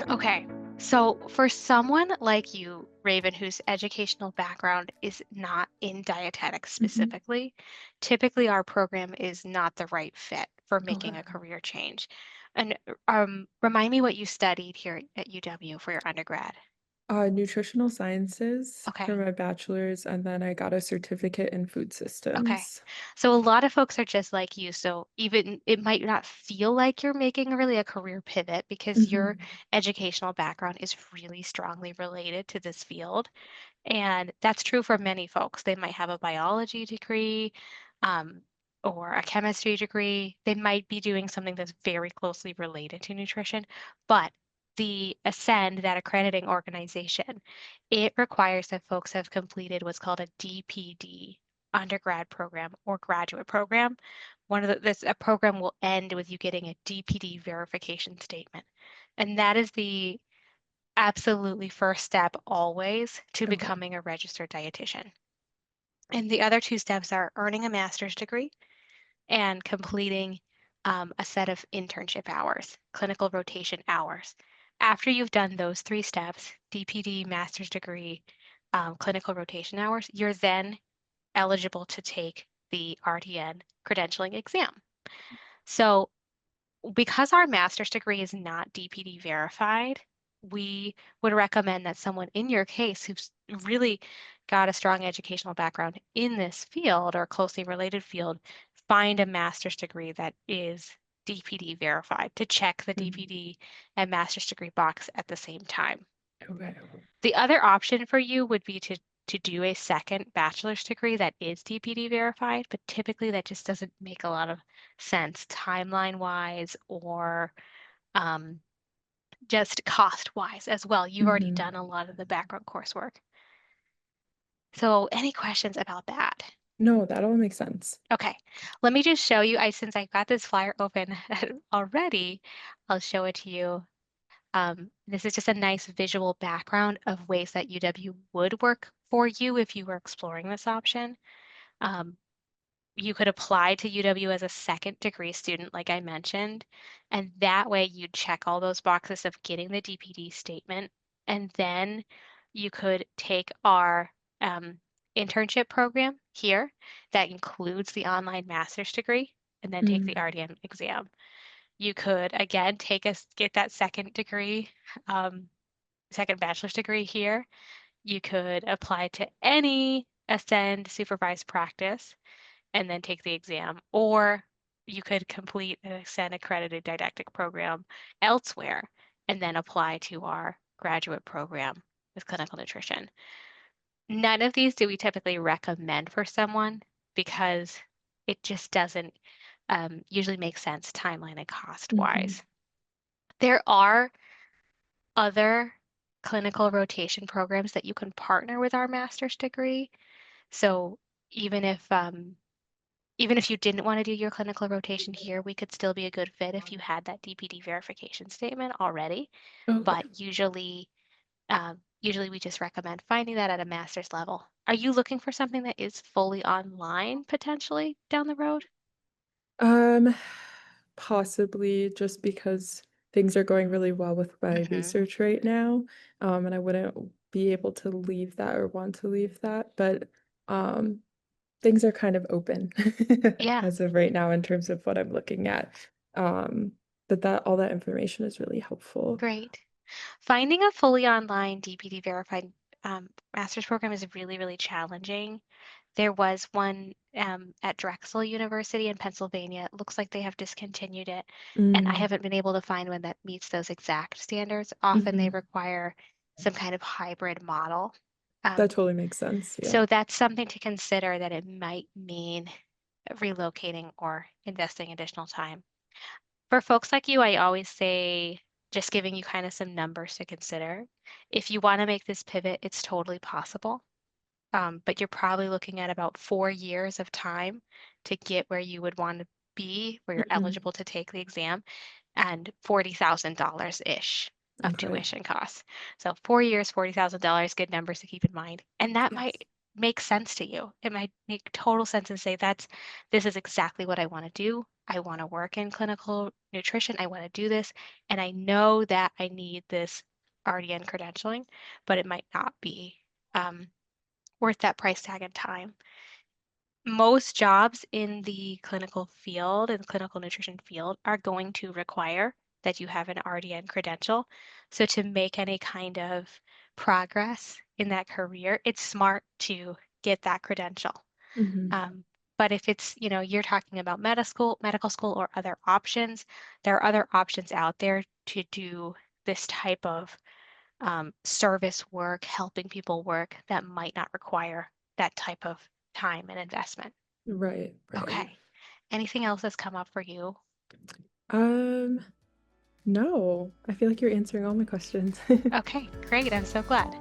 Okay. So for someone like you, Raven, whose educational background is not in dietetics Hmm. specifically, typically our program is not the right fit for making Okay. a career change. And remind me what you studied here at UW for your undergrad. Nutritional sciences for Okay. my bachelor's, and then I got a certificate in food Okay. systems. So a lot of folks are just like you. So even it might not feel like you're making really a career pivot because your Hmm. educational background is really strongly related to this field. And that's true for many folks. They might have a biology degree, um, or a chemistry degree. They might be doing something that's very closely related to nutrition, but the Ascend, that accrediting organization, it requires that folks have completed what's called a DPD undergrad program or graduate program. A program will end with you getting a DPD verification statement. And that is the absolutely first step always to Okay. becoming a registered dietitian. And the other two steps are earning a master's degree and completing a set of internship hours, clinical rotation hours. After you've done those three steps, DPD, master's degree, clinical rotation hours, you're then eligible to take the RDN credentialing exam. So because our master's degree is not DPD verified, we would recommend that someone in your case who's really got a strong educational background in this field or closely related field find a master's degree that is DPD verified to check the Mhm. DPD and master's degree box at the same time. Okay. The other option for you would be to do a second bachelor's degree that is DPD verified, but typically that just doesn't make a lot of sense timeline wise or um, just cost wise as well. You've already Hmm. done a lot of the background coursework. So any questions about that? No, that all makes sense. Okay, let me just show you. Since I got this flyer open already, I'll show it to you. This is just a nice visual background of ways that UW would work for you if you were exploring this option. Um, you could apply to UW as a second degree student, like I mentioned, and that way you'd check all those boxes of getting the DPD statement, and then you could take our internship program here that includes the online master's degree, and then take the Mm. RDN exam. You could again get that second degree, um, second bachelor's degree here. You could apply to any Ascend supervised practice and then take the exam, or you could complete an Ascend accredited didactic program elsewhere and then apply to our graduate program with clinical nutrition. None of these do we typically recommend for someone because it just doesn't usually make sense timeline and cost Hmm. wise. There are other clinical rotation programs that you can partner with our master's degree. So even if even if you didn't want to do your clinical rotation here, we could still be a good fit if you had that DPD verification statement already. Okay. But usually we just recommend finding that at a master's level. Are you looking for something that is fully online potentially down the road? Um, Possibly just because things are going really well with my Hmm. research right now, and I wouldn't be able to leave that or want to leave that, but um, things are kind of open Yeah, as of right now in terms of what I'm looking at. Um, but that all that information is really helpful. great. Finding a fully online DPD verified master's program is really, really challenging. There was one at Drexel University in Pennsylvania. It looks like they have discontinued it, and I Mm, haven't been able to find one that meets those exact standards. Often they mhm. require some kind of hybrid model. That Um, totally makes sense. Yeah. so that's something to consider that it might mean relocating or investing additional time. For folks like you, I always say just giving you kind of some numbers to consider. If you want to make this pivot, it's totally possible. But you're probably looking at about 4 years of time to get where you would want to be, where you're Mhm. eligible to take the exam, and $40,000-ish of Okay. tuition costs. So 4 years, $40,000, good numbers to keep in mind. And that Yes. make sense to you. It might make total sense and say, this is exactly what I want to do. I want to work in clinical nutrition. I want to do this. And I know that I need this RDN credentialing, but it might not be worth that price tag and time. Most jobs in the clinical field, in the clinical nutrition field, are going to require that you have an RDN credential. So to make any kind of progress in that career, it's smart to get that credential. Mhm. But if it's, you're talking about medical school or other options, there are other options out there to do this type of service work, helping people work that might not require that type of time and investment. Right, right. Okay. Anything else that's come up for you? Um, no, I feel like you're answering all my questions. Okay, great. I'm so glad.